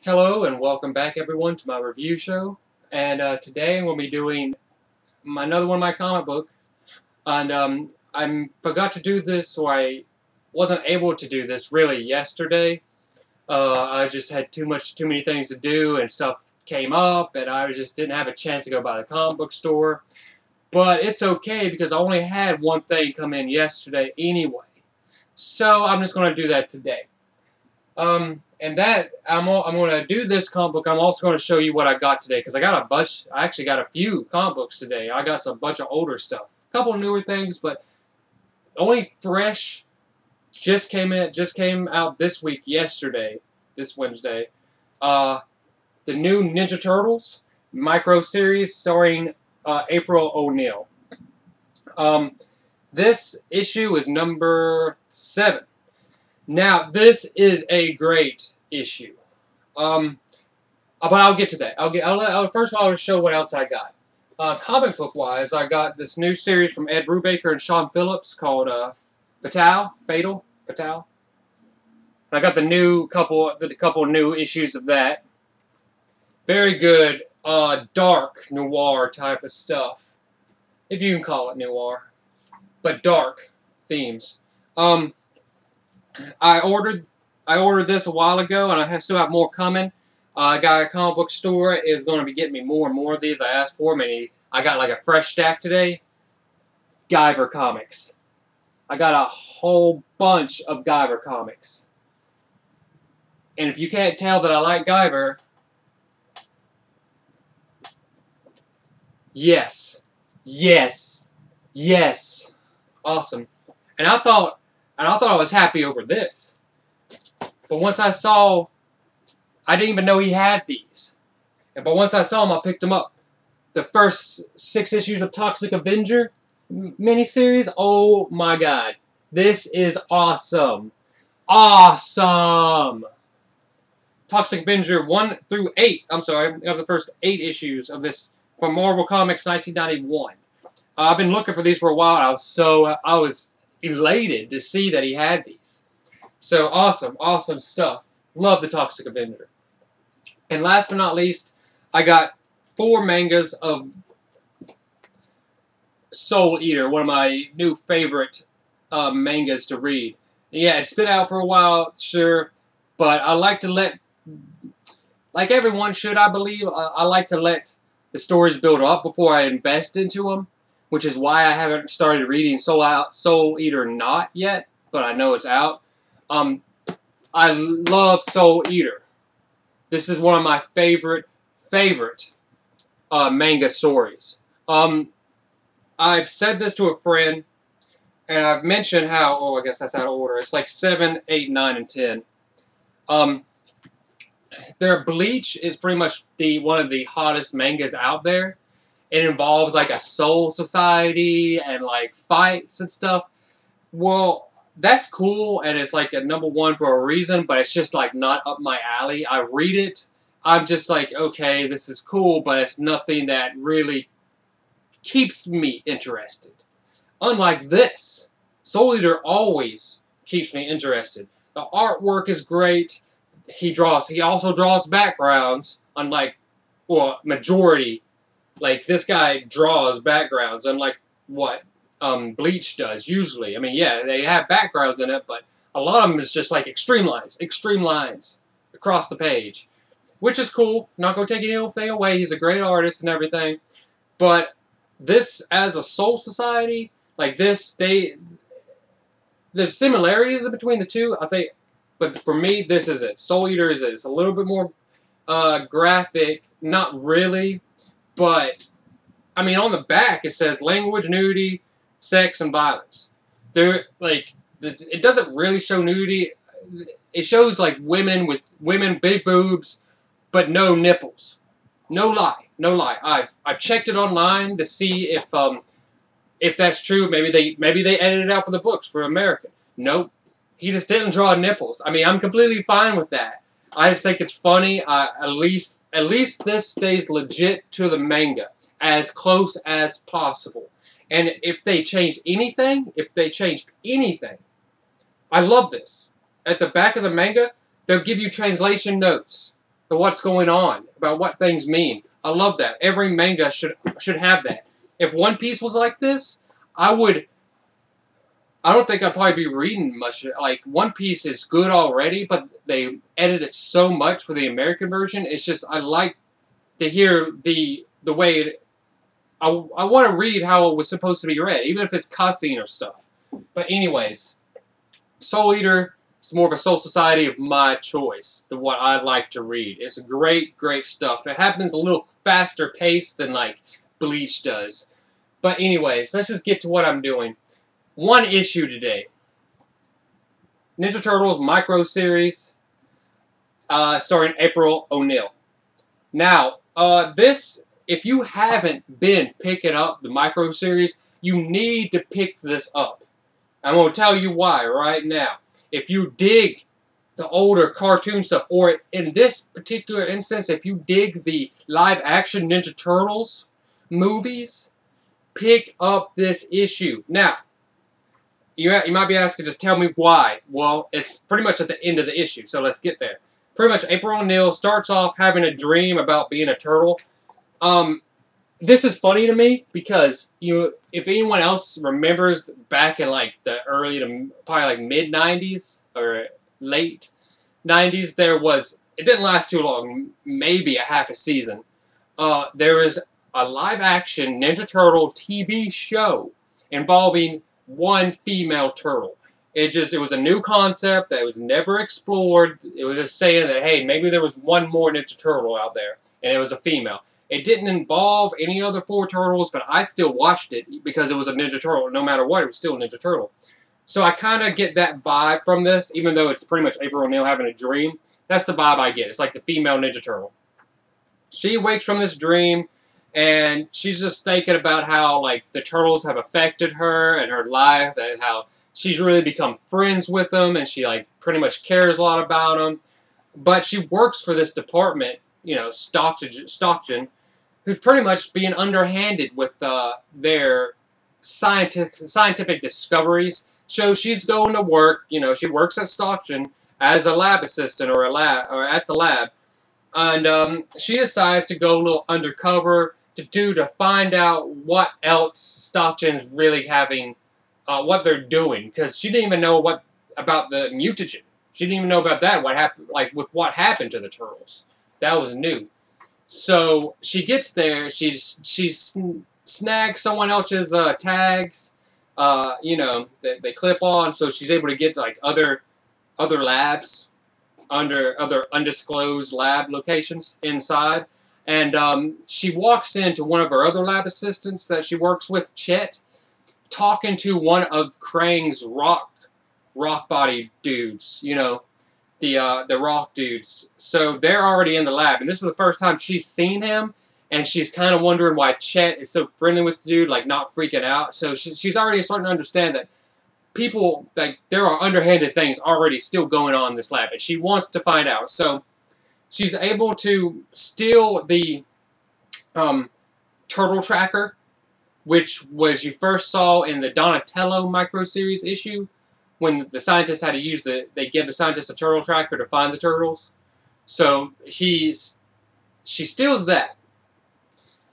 Hello and welcome back everyone to my review show. And today we'll be doing another one of my comic book. And I forgot to do this, or I wasn't able to do this really yesterday. I just had too many things to do, and stuff came up, and I just didn't have a chance to go by the comic book store. But it's okay because I only had one thing come in yesterday anyway. So I'm just going to do that today. And that I'm going to do this comic book. I'm also going to show you what I got today because I got a bunch. I actually got a few comic books today. I got a bunch of older stuff, a couple newer things, but only fresh. Just came out this week, yesterday, this Wednesday. The new Ninja Turtles Micro Series starring April O'Neil. This issue is number 7. Now, this is a great issue. But I'll get to that. First of all, I'll show what else I got. Comic book wise, I got this new series from Ed Brubaker and Sean Phillips called Fatal. I got the couple new issues of that. Very good, dark noir type of stuff, if you can call it noir, but dark themes. I ordered this a while ago, and I still have more coming. I got a comic book store is going to be getting me more and more of these. I asked for them, I got like a fresh stack today. Guyver comics. I got a whole bunch of Guyver comics. And if you can't tell that I like Guyver, yes, awesome. And I thought I was happy over this. But once I saw, I didn't even know he had these. But once I saw them, I picked them up. The first 6 issues of Toxic Avenger miniseries, oh my god. This is awesome. Awesome! Toxic Avenger 1 through 8, I'm sorry, of the first 8 issues of this from Marvel Comics 1991. I've been looking for these for a while, and I was elated to see that he had these. So awesome stuff. Love the Toxic Avenger. And last but not least, I got 4 mangas of Soul Eater, one of my new favorite mangas to read. Yeah, it's been out for a while, sure, but I like to let, like everyone should, I believe, I like to let the stories build up before I invest into them. Which is why I haven't started reading Soul Eater not yet, but I know it's out. I love Soul Eater. This is one of my favorite manga stories. I've said this to a friend, and I've mentioned how, oh, I guess that's out of order. It's like 7, 8, 9, and 10. Their Bleach is pretty much one of the hottest mangas out there. It involves like a soul society and like fights and stuff. Well, that's cool, and it's like a #1 for a reason, but it's just like not up my alley. I read it, I'm just like, okay, this is cool, but it's nothing that really keeps me interested. Unlike this, Soul Eater always keeps me interested. The artwork is great. He also draws backgrounds, unlike, well, majority. Like, this guy draws backgrounds, unlike what Bleach does, usually. I mean, yeah, they have backgrounds in it, but a lot of them is just like extreme lines across the page. Which is cool. Not going to take anything away. He's a great artist and everything. But this, as a soul society, like this, there's similarities between the two, I think. But for me, this is it. Soul Eater is it. It's a little bit more graphic. Not really. But, I mean, on the back it says language, nudity, sex, and violence. It doesn't really show nudity. It shows like women big boobs, but no nipples. No lie. I've checked it online to see if that's true. Maybe they edited it out for the books for American. Nope. He just didn't draw nipples. I mean, I'm completely fine with that. I just think it's funny. At least this stays legit to the manga, as close as possible. And if they change anything, I love this. At the back of the manga, they'll give you translation notes to what's going on, about what things mean. I love that. Every manga should have that. If One Piece was like this, I don't think I'd probably be reading much. Like, One Piece is good already, but they edit it so much for the American version. It's just, I like to hear the way it, I want to read how it was supposed to be read, even if it's cussing or stuff. But anyways, Soul Eater is more of a Soul Society of my choice, than what I like to read. It's great, great stuff. It happens a little faster paced than, like, Bleach does. But anyways, let's just get to what I'm doing. One issue today. Ninja Turtles Micro Series, starring April O'Neil. Now, this, if you haven't been picking up the Micro Series, you need to pick this up. I'm going to tell you why right now. If you dig the older cartoon stuff, or in this particular instance, if you dig the live-action Ninja Turtles movies, pick up this issue. Now, you might be asking, just tell me why. Well, it's pretty much at the end of the issue, so let's get there. Pretty much, April O'Neil starts off having a dream about being a turtle. This is funny to me because if anyone else remembers back in like the early to probably like mid-90s or late 90s, it didn't last too long, maybe a half a season. There was a live-action Ninja Turtle TV show involving one female turtle. It was a new concept that was never explored. It was just saying that, hey, maybe there was one more Ninja Turtle out there, and it was a female. It didn't involve any other 4 turtles, but I still watched it because it was a Ninja Turtle. No matter what, it was still a Ninja Turtle. So I kind of get that vibe from this, even though it's pretty much April O'Neil having a dream. That's the vibe I get. It's like the female Ninja Turtle. She wakes from this dream, and she's just thinking about how, like, the turtles have affected her and her life, and how she's really become friends with them, and she, like, pretty much cares a lot about them. But she works for this department, you know, Stockton, who's pretty much being underhanded with their scientific discoveries. So she's going to work, you know, she works at Stockton as a lab assistant or at the lab. And she decides to go a little undercover to find out what else Stockton's really having, what they're doing. Because she didn't even know about the mutagen. She didn't even know about that, what happened, like with what happened to the turtles. That was new. So she gets there, she snags someone else's tags, you know, they clip on, so she's able to get to, like, other labs, other undisclosed lab locations inside. And she walks into one of her other lab assistants that she works with, Chet, talking to one of Krang's rock body dudes, you know, the rock dudes. So they're already in the lab, and this is the first time she's seen him, and she's kind of wondering why Chet is so friendly with the dude, like not freaking out. So she's already starting to understand that people, like, there are underhanded things already still going on in this lab, and she wants to find out. So she's able to steal the turtle tracker, which you first saw in the Donatello Micro Series issue, when the scientists had to use they give the scientists a turtle tracker to find the turtles. So she steals that.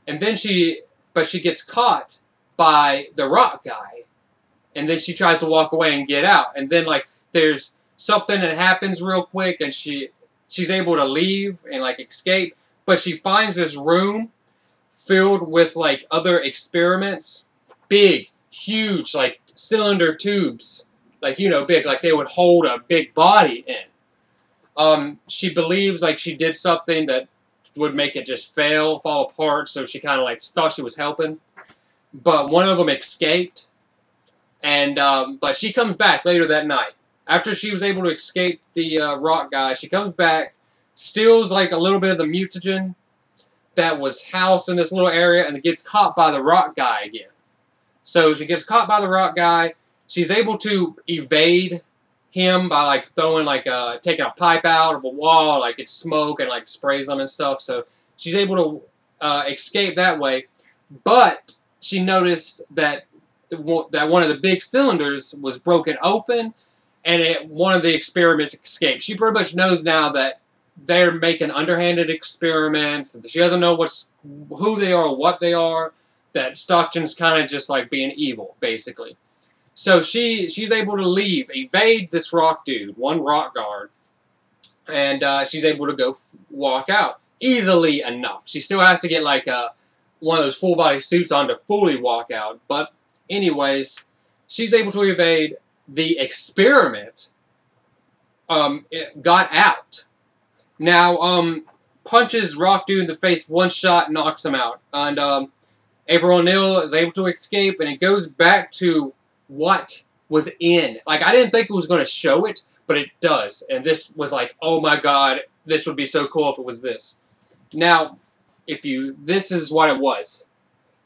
And then she gets caught by the rock guy. And then she tries to walk away and get out. And then, like, there's something that happens real quick, and she's able to leave and, like, escape. But she finds this room filled with, like, other experiments. Big, huge, like, cylinder tubes. Like, you know, big, like they would hold a big body in. She believes, like, she did something that would make it just fall apart, so she kind of, like, thought she was helping. But one of them escaped, and, but she comes back later that night. After she was able to escape the rock guy, she comes back, steals, like, a little bit of the mutagen that was housed in this little area, and gets caught by the rock guy again. So she gets caught by the rock guy. She's able to evade him by, like, throwing, like, taking a pipe out of a wall, like, it's smoke and, like, sprays them and stuff. So she's able to escape that way. But she noticed that one of the big cylinders was broken open, and one of the experiments escaped. She pretty much knows now that they're making underhanded experiments. She doesn't know who they are, what they are. That Stockton's kind of just like being evil, basically. So she's able to leave, evade this rock dude, one rock guard, and she's able to go walk out easily enough. She still has to get like one of those full body suits on to fully walk out. But anyways, she's able to evade the experiment. It got out. Now, punches Rock Dude in the face, one shot knocks him out. And April O'Neil is able to escape, and it goes back to what was in. Like, I didn't think it was going to show it, but it does. And this was like, oh my god, this would be so cool if it was this. Now, this is what it was.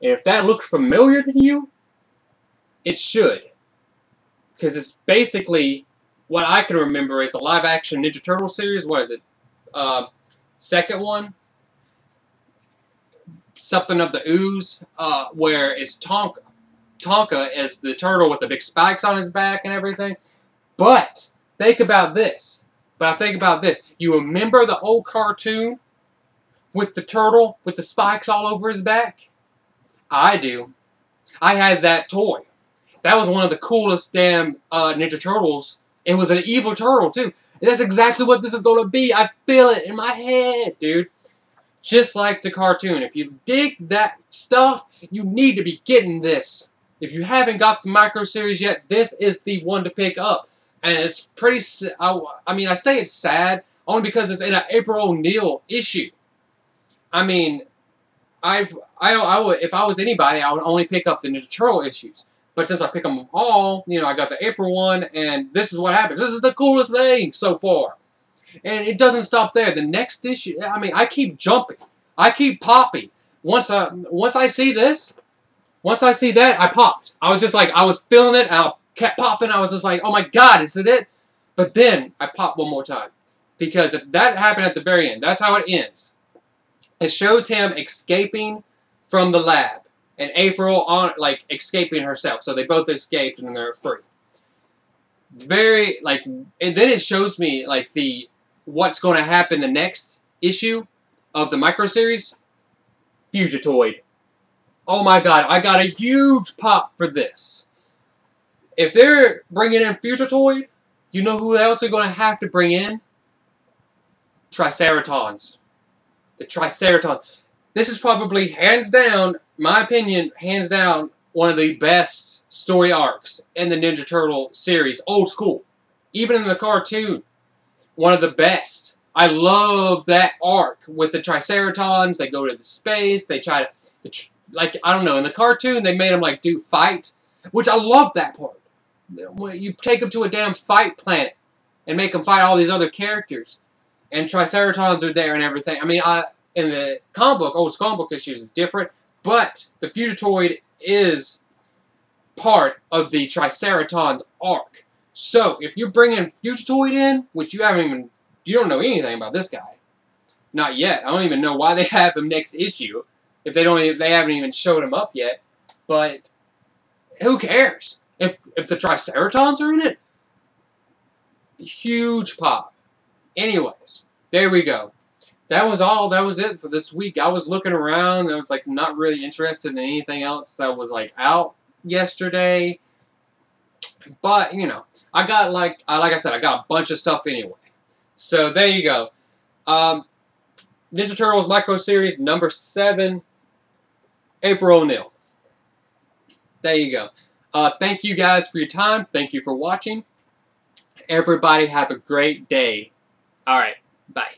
And if that looked familiar to you, it should. Because it's basically, what I can remember is the live-action Ninja Turtle series. What is it? Second one? Something of the Ooze, where it's Tonka as the turtle with the big spikes on his back and everything. But, think about this. You remember the old cartoon with the turtle with the spikes all over his back? I do. I had that toy. That was one of the coolest damn Ninja Turtles. It was an evil turtle, too. And that's exactly what this is going to be. I feel it in my head, dude. Just like the cartoon. If you dig that stuff, you need to be getting this. If you haven't got the Micro Series yet, this is the one to pick up. And it's pretty... I mean, I say it's sad only because it's in an April O'Neil issue. I mean, if I was anybody, I would only pick up the Ninja Turtle issues. But since I pick them all, you know, I got the April one, and this is what happens. This is the coolest thing so far. And it doesn't stop there. The next issue, I mean, I keep jumping. I keep popping. Once I see this, once I see that, I popped. I was just like, I was feeling it, and I kept popping. I was just like, oh my god, is it? But then, I popped one more time. Because if that happened at the very end, that's how it ends. It shows him escaping from the lab. And April escaping herself. So they both escaped and they're free. Very, and then it shows me, what's going to happen the next issue of the Micro Series. Fugitoid. Oh my god, I got a huge pop for this. If they're bringing in Fugitoid, you know who else they're going to have to bring in? Triceratons. The Triceratons. This is probably, hands down, my opinion, hands down, one of the best story arcs in the Ninja Turtle series. Old school. Even in the cartoon. One of the best. I love that arc with the Triceratons. They go to the space. They try to, I don't know, in the cartoon, they made them, do fight. Which I love that part. You take them to a damn fight planet and make them fight all these other characters. And Triceratons are there and everything. I mean, in the comic book, old comic book issues, it's different. But the Fugitoid is part of the Triceratons arc. So, if you're bringing Fugitoid in, which you don't know anything about this guy. Not yet. I don't even know why they have him next issue. If they haven't even showed him up yet. But, who cares? If the Triceratons are in it, huge pop. Anyways, there we go. That was all. That was it for this week. I was looking around. I was not really interested in anything else that was out yesterday. But you know, I got like I said, I got a bunch of stuff anyway. So there you go. Ninja Turtles Micro Series number 7. April O'Neil. There you go. Thank you guys for your time. Thank you for watching. Everybody have a great day. All right. Bye.